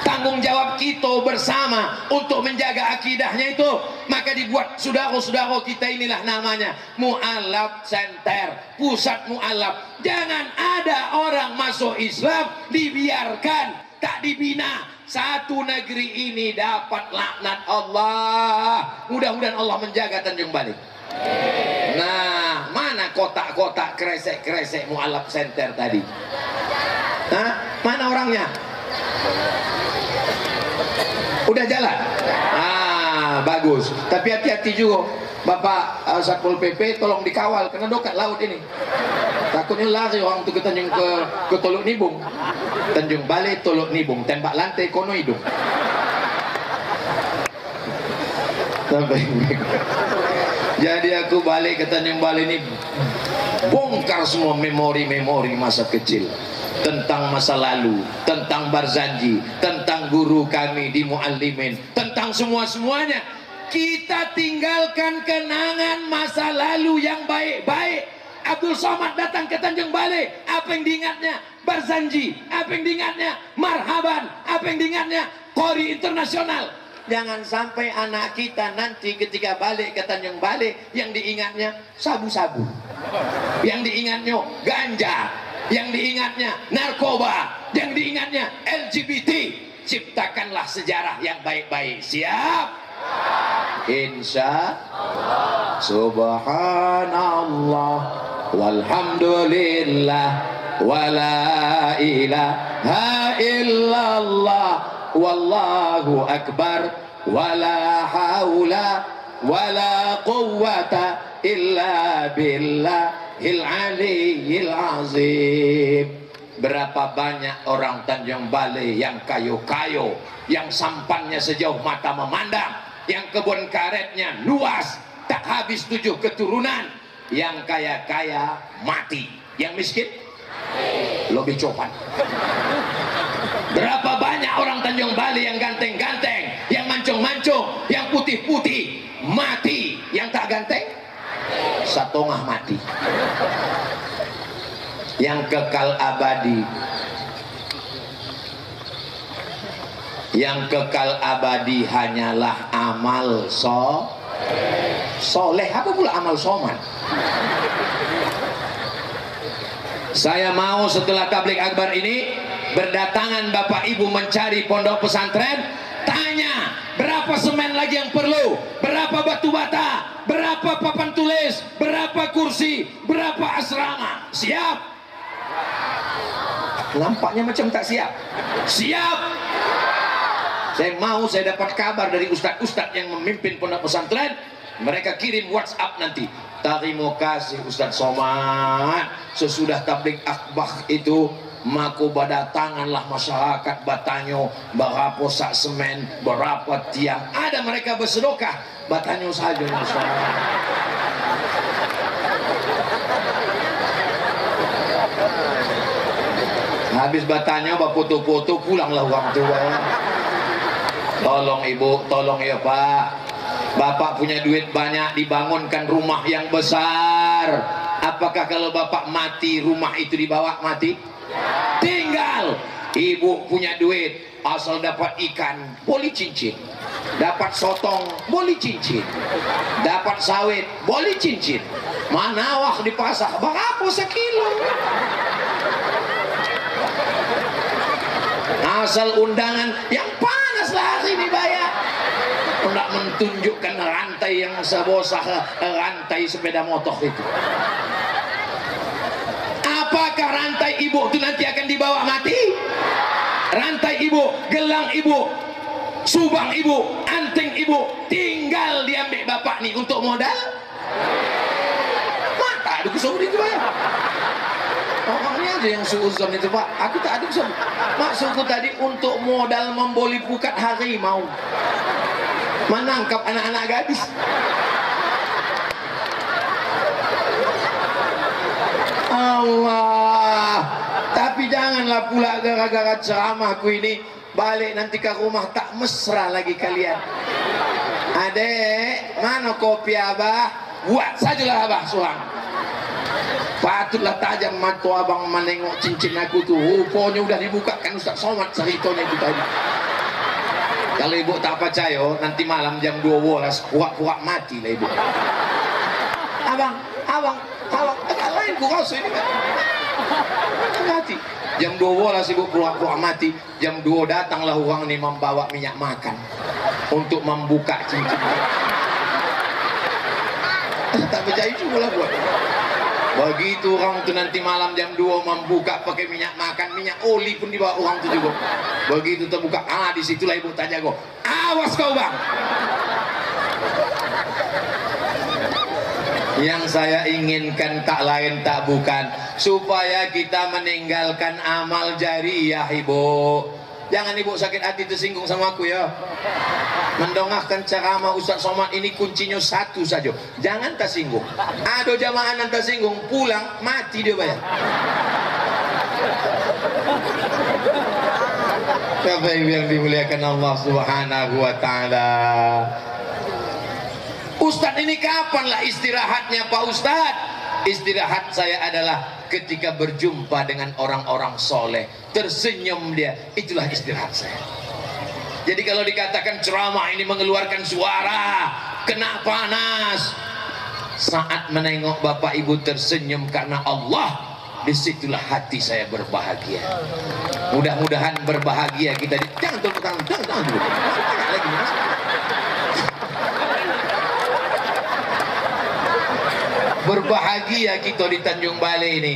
Tanggung jawab kita bersama untuk menjaga akidahnya itu. Maka dibuat saudara-saudara kita inilah namanya Mu'alaf Center, pusat mu'alaf. Jangan ada orang masuk Islam dibiarkan, tak dibina. Satu negeri ini dapat laknat Allah. Mudah-mudahan Allah menjaga Tanjung Balai. Nah, mana kotak-kotak kresek-kresek Mu'alaf Center tadi? Hah? Mana orangnya? Udah jalan? Ah, bagus. Tapi hati-hati juga. Bapak Satpol PP tolong dikawal karena dekat laut ini. Takutnya lari orang itu ke Teluk Nibung. Tanjung Balai, Teluk Nibung, tembak lantai kono hidung. Jadi aku balik ke Tanjung Balai ini, bongkar semua memori-memori masa kecil. Tentang masa lalu, tentang Barzanji, tentang guru kami di Muallimin, tentang semua-semuanya. Kita tinggalkan kenangan masa lalu yang baik-baik. Abdul Somad datang ke Tanjung Balai, apa yang diingatnya? Barzanji, apa yang diingatnya? Marhaban, apa yang diingatnya? Qori Internasional. Jangan sampai anak kita nanti ketika balik ke Tanjung Balai yang diingatnya sabu-sabu, yang diingatnya ganja, yang diingatnya narkoba, yang diingatnya LGBT. Ciptakanlah sejarah yang baik-baik. Siap? Insya Allah. Subhanallah walhamdulillah wala ilaha illallah wallahu akbar wala haula wala quwwata illa billahil aliyyil azim. Berapa banyak orang Tanjung Balai yang kayo-kayo, yang sampannya sejauh mata memandang, yang kebun karetnya luas tak habis 7 keturunan, yang kaya-kaya mati, yang miskin lebih copan. Berapa banyak orang Tanjung Balai yang ganteng-ganteng, yang mancung-mancung, yang putih-putih mati, yang tak ganteng setengah mati. Yang kekal abadi, yang kekal abadi hanyalah amal soleh. Apa pula amal soman? Saya mau setelah tabligh akbar ini berdatangan Bapak Ibu mencari pondok pesantren, tanya berapa semen lagi yang perlu, berapa batu bata, berapa papan tulis, berapa kursi, berapa asrama. Siap? Nampaknya macam tak siap. Siap. Saya dapat kabar dari ustadz-ustadz yang memimpin pondok pesantren. Mereka kirim WhatsApp nanti. Terima kasih Ustadz Somad, sesudah tabligh akbar itu maka berdatanganlah masyarakat Batanyo, berapa sak semen, berapa tiang. Ada mereka bersedekah Batanyo saja. Habis Batanyo foto-foto, pulanglah orang tua. Tolong ibu, tolong ya pak, bapak punya duit banyak, dibangunkan rumah yang besar. Apakah kalau bapak mati rumah itu dibawa mati? Tinggal. Ibu punya duit, asal dapat ikan boleh cincin, dapat sotong boleh cincin, dapat sawit boleh cincin, manawah di pasar berapa sekilo, asal undangan yang panas lah hari dibayar. Tidak menunjukkan rantai yang sebosah rantai sepeda motor itu. Apakah rantai ibu itu nanti akan dibawa mati? Rantai ibu, gelang ibu, subang ibu, anting ibu tinggal diambil bapak nih untuk modal. Mata ada kusum itu ya. Orangnya aja yang suuzon itu pak. Aku tak ada kusum. Maksudku tadi untuk modal memboli pukat harimau, menangkap anak-anak gadis. Allah, tapi janganlah pula gara-gara ceramahku ini balik nanti ke rumah tak mesra lagi kalian. Adek, mana kopi abah? Buat sajalah abah suang. Patutlah tajam mata abang menengok cincin aku tuh. Rupanya udah dibukakan Ustaz Somad ceritanya itu tadi. Kalau ibu tak percaya, nanti malam jam 12 pura-pura mati lah ibu. Abang, agak lain ku rasa ini kan. Mati. Jam 12 ibu pura-pura mati. Jam 2 datanglah orang ini membawa minyak makan untuk membuka cincin. Tak percaya juga lah buat. Begitu orang tu nanti malam jam 2 membuka pakai minyak makan, minyak oli pun dibawa orang tu juga. Begitu terbuka, disitulah ibu tak jago. Awas kau bang. Yang saya inginkan tak lain tak bukan supaya kita meninggalkan amal jariyah ibu. Jangan ibu sakit hati tersinggung sama aku ya. Mendongahkan ceramah Ustaz Somad ini kuncinya satu saja, jangan tersinggung. Ada jamaah yang tersinggung pulang mati dia bayar. Siapa yang dimuliakan Allah Subhanahu wa taala. Ustadz ini kapanlah istirahatnya Pak Ustadz? Istirahat saya adalah ketika berjumpa dengan orang-orang soleh, tersenyum dia, itulah istirahat saya. Jadi kalau dikatakan ceramah ini mengeluarkan suara, kena panas, saat menengok bapak ibu tersenyum karena Allah, disitulah hati saya berbahagia. Mudah-mudahan berbahagia kita. Jangan tepuk tangan, jangan dulu. Banyak lagi mas. Berbahagia kita di Tanjung Balai ini.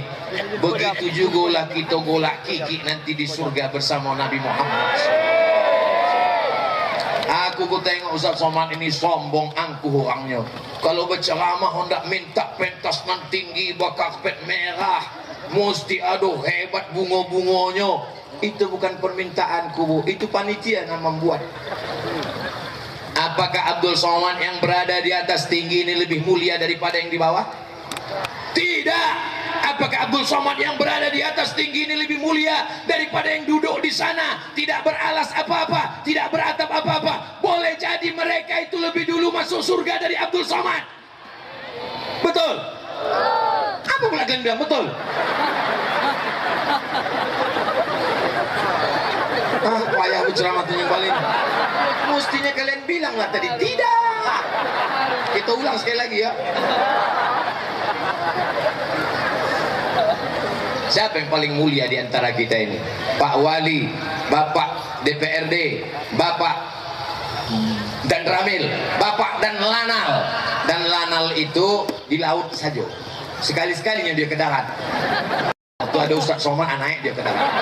Begitu juga lah kita golak kiki nanti di surga bersama Nabi Muhammad. Aku tengok Ustaz Somad ini sombong angkuh orangnya. Kalau berceramah hendak minta pentas nan tinggi karpet merah, mesti aduh hebat bunga-bunganya. Itu bukan permintaanku, Bu. Itu panitia yang membuat. Apakah Abdul Somad yang berada di atas tinggi ini lebih mulia daripada yang di bawah? Tidak. Apakah Abdul Somad yang berada di atas tinggi ini lebih mulia daripada yang duduk di sana, tidak beralas apa-apa, tidak beratap apa-apa? Boleh jadi mereka itu lebih dulu masuk surga dari Abdul Somad. Betul? Apa pula kalian bilang betul? Payah berceramah Tanjung Balai. Mestinya kalian bilang lah tadi. Tidak. Kita ulang sekali lagi ya. Siapa yang paling mulia di antara kita ini? Pak Wali, Bapak DPRD, Bapak dan Ramil, Bapak dan Lanal. Dan Lanal itu di laut saja. Sekali-sekalinya dia ke darat. Atau ada Ustaz Somad naik dia ke darat.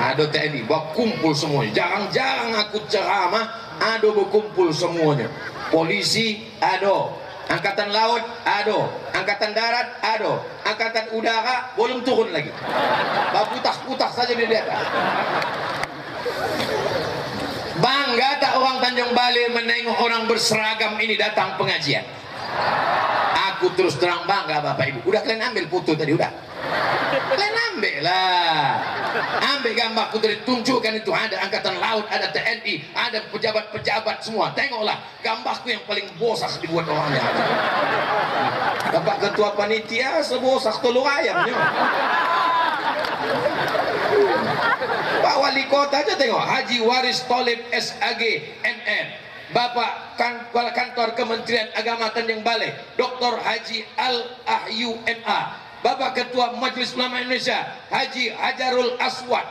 Ada TNI berkumpul semuanya. Jarang-jarang aku ceramah ada berkumpul semuanya. Polisi ada, angkatan laut ada, angkatan darat ada, angkatan udara belum turun lagi. Berputar-putar saja di atas. Bangga tak orang Tanjung Balai menengok orang berseragam ini datang pengajian? Aku terus terang bangga Bapak Ibu. Udah kalian ambil foto tadi, udah? Kalian ambil lah. Ambil gambarku tadi, tunjukkan itu. Ada angkatan laut, ada TNI, ada pejabat-pejabat semua. Tengoklah gambarku yang paling bosak dibuat orangnya. Bapak Ketua Panitia sebosak telur ayamnya. Pak Wali Kota aja tengok, Haji Waris Tholib SAG MM. Bapak Kantor Kementerian Agama Tanjung Balai Dr. Haji Al-Ahyu MA. Bapak Ketua Majelis Ulama Indonesia Haji Hajarul Aswad.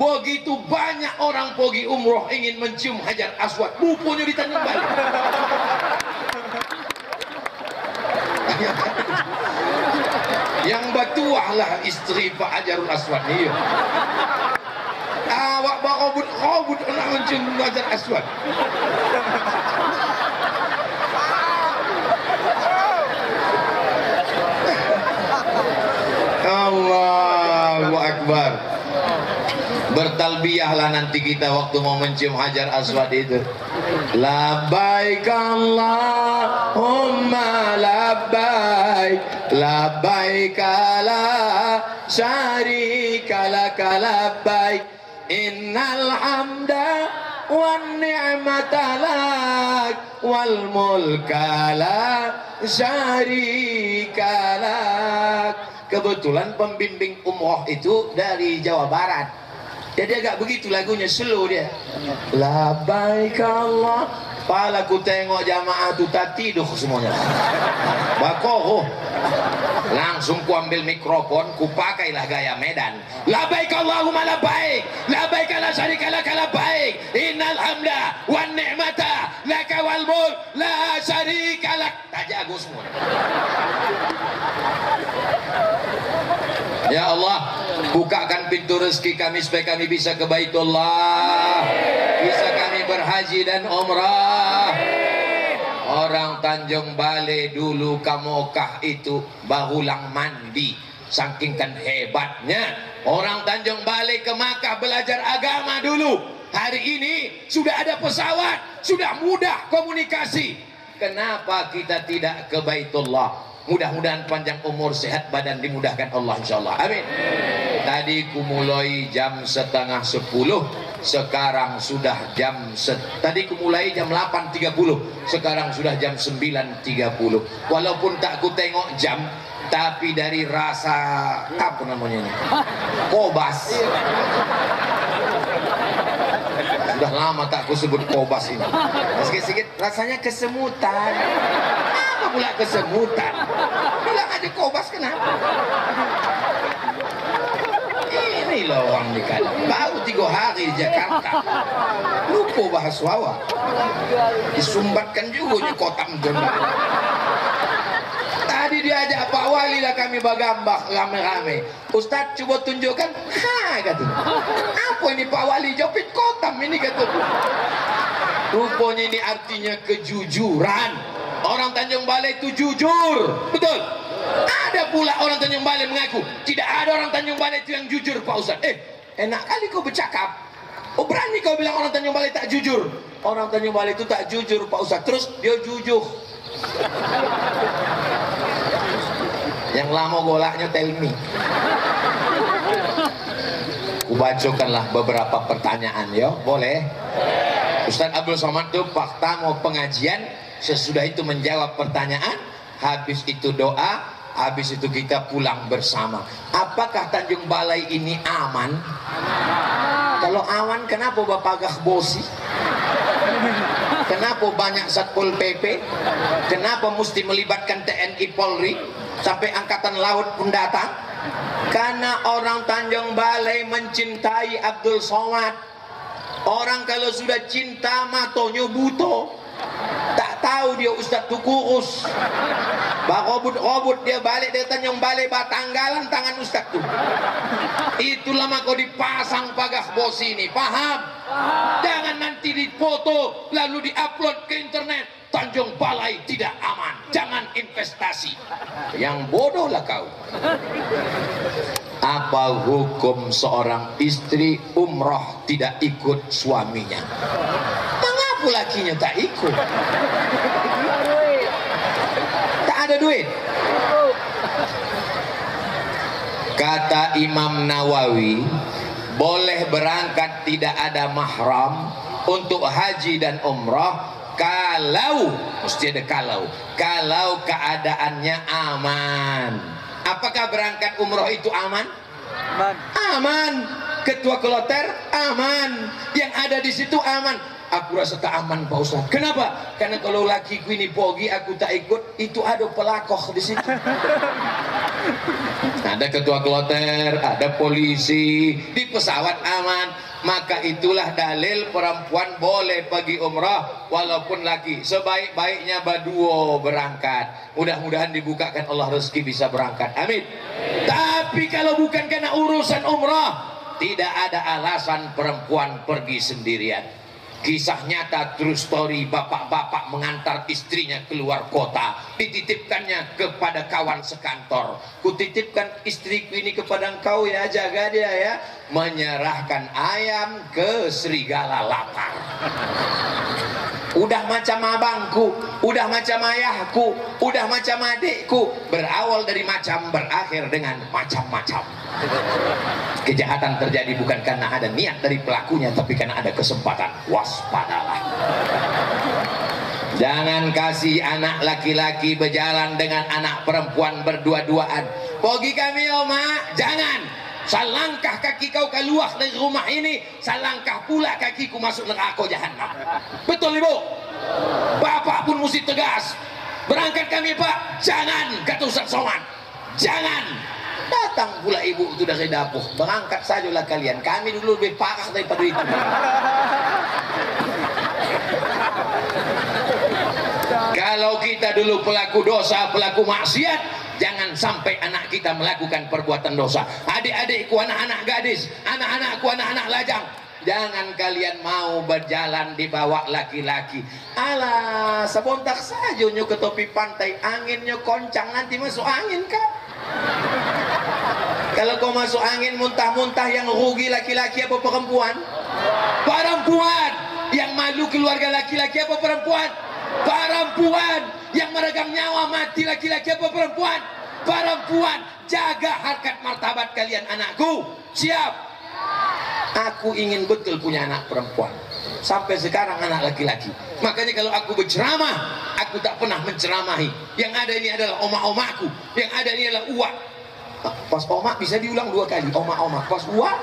Begitu banyak orang pergi umroh ingin mencium Hajar Aswad, bukunya di Tanjung Balai. Yang batuah lah istri Pak Hajarul Aswad ni. Awak berobut nak mencium Hajar Aswad. Allahu Akbar. Bertalbiyahlah nanti kita waktu mau mencium Hajar Aswad itu. Labbaik Allahumma labbaik, labbaik la syarika laka labbaik, innal hamda wan ni'mata lak wal mulka la syarika lak. Kebetulan pembimbing umroh itu dari Jawa Barat. Jadi agak begitu lagunya, slow dia. Labbaik Allah. Pala ku tengok jamaah tu tak tidur semuanya. Bakoh. Langsung ku ambil mikrofon, ku pakailah gaya Medan. Labbaik Allahumma labbaik, labbaik la syarika laka labbaik, innal hamda wan ni'mata laka wal mulk la syarika lak. Tak jago semua. Ya Allah, bukakan pintu rezeki kami supaya kami bisa ke Baitullah, bisa kami berhaji dan umrah. Orang Tanjung Balai dulu ke Mekah itu barulang mandi, saking kan hebatnya orang Tanjung Balai ke Makkah belajar agama dulu. Hari ini sudah ada pesawat, sudah mudah komunikasi. Kenapa kita tidak ke Baitullah? Mudah-mudahan panjang umur, sehat badan, dimudahkan Allah insyaallah. Amin. Tadi ku mulai jam 9:30, sekarang sudah tadi ku mulai jam 8.30, sekarang sudah jam 9.30. Walaupun tak ku tengok jam, tapi dari rasa apa namanya ini? Kobas. Sudah lama tak ku sebut kobas ini. Sikit-sikit rasanya kesemutan. Apa pula kesemutan? Bilang aja kobas, kenapa? Ini loh orang di kanan. Baru 3 hari di Jakarta. Lupa bahas wawa. Disumbatkan juga di kota Mjondong. Tadi diajak Pak Wali lah kami bagambak rame-rame. Ustadz coba tunjukkan. Ha, kata. Apa ini Pak Wali jopit kotam ini, kata. Rupanya ini artinya kejujuran. Orang Tanjung Balai itu jujur, betul. Ada pula orang Tanjung Balai mengaku tidak ada orang Tanjung Balai itu yang jujur, Pak Ustadz. Enak kali kau bercakap. Oh, berani kau bilang orang Tanjung Balai tak jujur. Orang Tanjung Balai itu tak jujur, Pak Ustadz. Terus dia jujur. Yang lama golaknya tell me. Kubacokanlah beberapa pertanyaan, ya, boleh? Ustadz Abdul Somad itu fakta mau pengajian, sesudah itu menjawab pertanyaan, habis itu doa, habis itu kita pulang bersama. Apakah Tanjung Balai ini aman? Kalau aman, kenapa Bapak Gahbosi? Kenapa banyak Satpol PP? Kenapa mesti melibatkan TNI Polri? Sampai Angkatan Laut pun datang? Karena orang Tanjung Balai mencintai Abdul Somad. Orang kalau sudah cinta matonya buto. Tak tahu dia Ustadz tu kurus. Robot dia balik dari Tanjung Balai batanggalan tangan Ustadz tu. Itulah maka dipasang pagah bos ini. Paham? Jangan nanti dipoto lalu diupload ke internet. Tanjung Balai tidak aman. Jangan investasi. Yang bodohlah kau. Apa hukum seorang istri umroh tidak ikut suaminya? Mengapa lakinya tak ikut? Tak ada duit. Kata Imam Nawawi, boleh berangkat tidak ada mahram untuk haji dan umroh kalau, mesti ada kalau keadaannya aman. Apakah berangkat umroh itu aman? Aman. Ketua kloter aman. Yang ada di situ aman. Aku rasa tak aman, Pak Ustaz. Kenapa? Karena kalau lakiku ini pergi aku tak ikut, itu ada pelakoh di situ. Ada ketua kloter, ada polisi, di pesawat aman. Maka itulah dalil perempuan boleh pergi umrah walaupun laki. Sebaik-baiknya berdua berangkat. Mudah-mudahan dibukakan Allah rezeki bisa berangkat. Amin. Tapi kalau bukan karena urusan umrah, tidak ada alasan perempuan pergi sendirian. Kisah nyata, true story, bapak-bapak mengantar istrinya keluar kota, dititipkannya kepada kawan sekantor. Kutitipkan istriku ini kepada engkau ya, jaga dia ya. Menyerahkan ayam ke serigala lapar. Udah macam abangku, udah macam ayahku, udah macam adikku. Berawal dari macam, berakhir dengan macam-macam. Kejahatan terjadi bukan karena ada niat dari pelakunya, tapi karena ada kesempatan. Waspadalah. Jangan kasih anak laki-laki berjalan dengan anak perempuan berdua-duaan. Pergi kami Oma, jangan. Selangkah kaki kau keluar dari rumah ini, selangkah pula kakiku masuk neraka jahanam. Betul Ibu? Bapak pun mesti tegas. Berangkat kami Pak, jangan, kata Ustaz Somad. Jangan. Datang pula ibu itu dari dapur. Berangkat sajalah kalian. Kami dulu lebih parah daripada itu. Kalau kita dulu pelaku dosa, pelaku maksiat, jangan sampai anak kita melakukan perbuatan dosa. Adik-adikku, anak-anak gadis, anak-anakku, anak-anak lajang, jangan kalian mau berjalan di bawah laki-laki. Alah, sebontak saja nyuk ke tepi pantai, anginnya koncang, nanti masuk angin kah? Kalau kau masuk angin muntah-muntah, yang rugi laki-laki apa perempuan? Perempuan. Yang malu keluarga laki-laki apa perempuan? Perempuan. Yang meregang nyawa mati laki-laki apa perempuan? Perempuan. Jaga harkat martabat kalian anakku. Siap? Aku ingin betul punya anak perempuan. Sampai sekarang anak laki-laki. Makanya kalau aku berceramah, aku tak pernah menceramahi. Yang ada ini adalah oma-omaku. Yang ada ini adalah uak. Pas oma bisa diulang 2 kali. Oma-oma. Pas uak,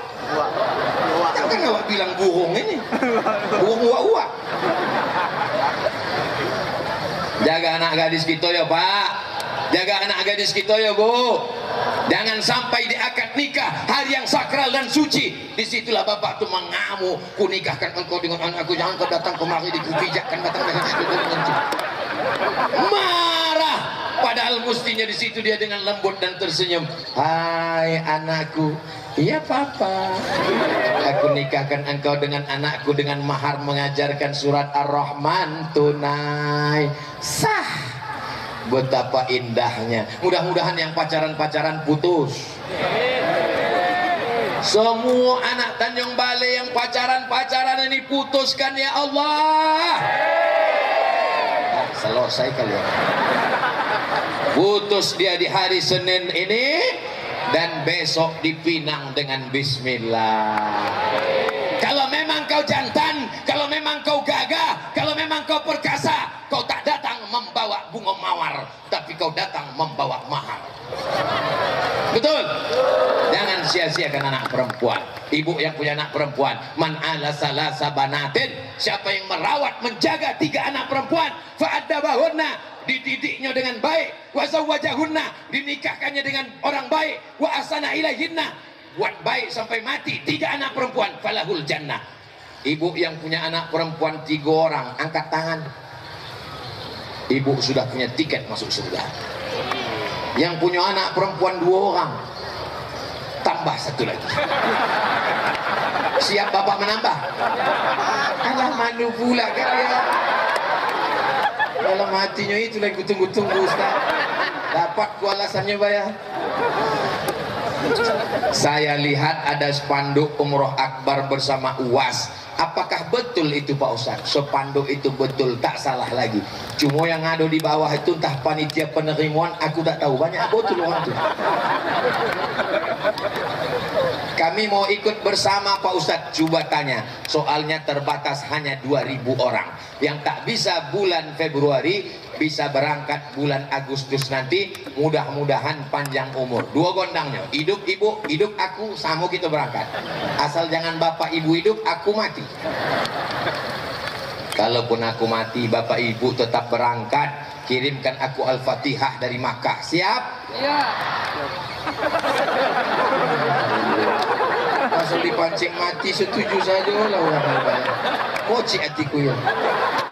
kan awak bilang burung ini. Burung uak-uak. Jaga anak gadis kita ya Pak. Jaga anak gadis kita ya Bu. Jangan sampai diangkat akad nikah, hari yang sakral dan suci. Disitulah bapak tuh mengamuk, ku nikahkan engkau dengan anakku, jangan kau datang kemari dikupijakkan datang marah. Padahal mestinya di situ dia dengan lembut dan tersenyum. Hai anakku, iya papa, aku nikahkan engkau dengan anakku dengan mahar mengajarkan surat Ar-Rahman tunai sah. Betapa indahnya. Mudah-mudahan yang pacaran-pacaran putus. Semua anak Tanjung Balai yang pacaran-pacaran ini putuskan ya Allah. Selesai kalian. Putus dia di hari Senin ini dan besok dipinang dengan bismillah. Kalau memang kau jantan, kalau memang kau gagah, kalau memang kau perkasa, kau tak datang membawa bunga mawar, tapi kau datang membawa mahar. Betul? Jangan sia-siakan anak perempuan. Ibu yang punya anak perempuan, man ala salasa banatin, siapa yang merawat menjaga 3 anak perempuan, fa'addabahunna, dididiknya dengan baik, wa zawwajahunna, dinikahkannya dengan orang baik, wa asana ilaihinna, buat baik sampai mati 3 anak perempuan, falahul jannah. Ibu yang punya anak perempuan 3 orang, angkat tangan. Ibu sudah punya tiket masuk surga. Yang punya anak perempuan 2 orang, tambah 1 lagi. Siap bapak menambah? Alah manu pula kalian. Dalam hatinya itu lagi tunggu-tunggu Ustaz. Dapat ku alasannya bayar. Saya lihat ada spanduk umroh akbar bersama UAS. Apakah betul itu Pak Ustaz? Spanduk itu betul, tak salah lagi. Cuma yang ada di bawah itu entah panitia penerimaan, aku tak tahu. Banyak betul orang itu. Kami mau ikut bersama Pak Ustadz. Coba tanya, soalnya terbatas hanya 2.000 orang. Yang tak bisa bulan Februari, bisa berangkat bulan Agustus nanti. Mudah-mudahan panjang umur. 2 gondangnya, hidup ibu, hidup aku, sama kita berangkat. Asal jangan bapak ibu hidup, aku mati. Kalaupun aku mati, bapak ibu tetap berangkat. Kirimkan aku Al-Fatihah dari Makkah. Siap? Iya. Masuk dipancing mati, setuju saja lah orang. Kocik hatiku ya.